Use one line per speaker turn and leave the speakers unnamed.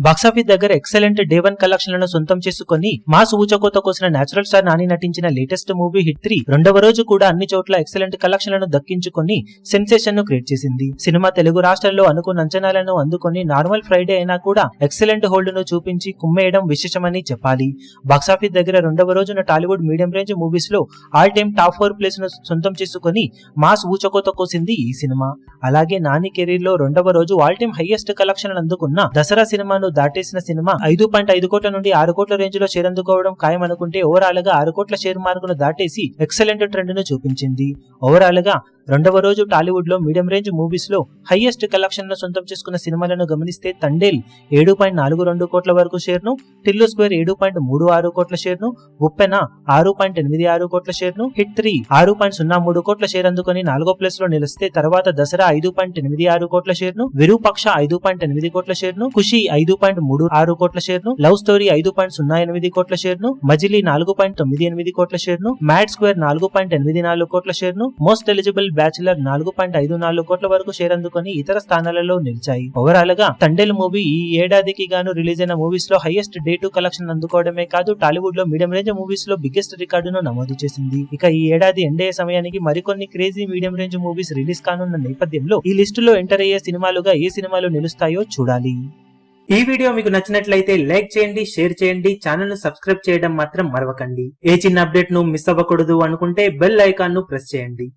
Box office దగ్గర excellent day 1 కలెక్షన్లను సొంతం చేసుకుని మాస్ ఊచకోత కోసిన నేచురల్ స్టార్ నాని నటించిన లేటెస్ట్ మూవీ హిట్ 3 రెండవ రోజు కూడా అన్ని చోట్ల ఎక్సలెంట్ కలెక్షన్లను దక్కించుకొని సెన్సేషన్ ను క్రియేట్ చేసింది. సినిమా తెలుగు రాష్ట్రాల్లో అనుకున్న అంచనాలను అందుకొని నార్మల్ ఫ్రైడే అయినా కూడా ఎక్సలెంట్ హోల్డ్ ను చూపించి కుమ్మేయడం విశేషమని చెప్పాలి. బాక్సాఫీస్ దగ్గర రెండవ రోజున టాలీవుడ్ మీడియం రేంజ్ మూవీస్ లో ఆల్ టైమ్ టాప్ 4 ప్లేస్ ను సొంతం చేసుకుని మాస్ ఊచకోత కోసింది ఈ సినిమా. అలాగే నాని కెరీర్ లో రెండవ రోజు ఆల్ టైమ్ హైయెస్ట్ కలెక్షన్ అందుకున్న దసరా సినిమాను దాటేసిన సినిమా 5.5 కోట్ల నుండి 6 కోట్ల రేంజ్ లో షేర్ అందుకోవడం ఖాయం అనుకుంటే ఓవరాల్ గా 6 కోట్ల షేర్ మార్కును దాటేసి ఎక్సలెంట్ ట్రెండ్ ను చూపించింది. ఓవరాల్ గా రెండవ రోజు టాలీవుడ్ లో మీడియం రేంజ్ మూవీస్ లో హైయెస్ట్ కలెక్షన్ ను సొంతం చేసుకున్న సినిమాలను గమనిస్తే తండేల్ 7.42 కోట్ల వరకు షేర్ ను, టిల్లు స్క్వేర్ 7.36 కోట్ల షేర్ ను, ఉప్పెన 6.86 కోట్ల షేర్ ను, హిట్ 3 6.03 కోట్ల షేర్ అందుకొని 4వ ప్లేస్ లో నిలిస్తే తర్వాత దసరా 5.86 కోట్ల షేర్ ను, విరూపక్ష 5.8 కోట్ల షేర్ ను, ఖుషి 5.36 కోట్ల షేర్ ను, లవ్ స్టోరీ 5.08 కోట్ల షేర్ ను, మజిలీ 4.98 కోట్ల షేర్ ను, మ్యాడ్ స్క్వేర్ 4.84 కోట్ల షేర్ ను, మోస్ట్ ఎలిజిబుల్ బ్యాచులర్ 4.54 కోట్ల వరకు షేర్ అందుకొని ఇతర స్థానాలలో నిలిచాయి. ఓవరాల్ గా తండేల్ మూవీ ఈ ఏడాదికి గాను రిలీజ్ అయిన మూవీస్ లో హైయెస్ట్ డే 2 కలెక్షన్ అందుకోవడమే కాదు టాలీవుడ్ లో మీడియం రేంజ్ మూవీస్ లో బిగ్గెస్ట్ రికార్డును నమోదు చేసింది. ఇక ఈ ఏడాది ఎండ్ అయ్యే సమయానికి మరికొన్ని crazy medium range movies release కానున్న నేపథ్యంలో ఈ లిస్టులో ఎంటర్ అయ్యే సినిమాలుగా ఏ సినిమాలు నిలుస్తాయో చూడాలి. ఈ వీడియో మీకు నచ్చినట్లయితే లైక్ చేయండి, షేర్ చేయండి, ఛానల్ ను సబ్స్క్రైబ్ చేయడం మాత్రం మరవకండి. ఏ చిన్న అప్డేట్ ను మిస్ అవ్వకూడదు అనుకుంటే బెల్ ఐకాన్ ను ప్రెస్ చేయండి.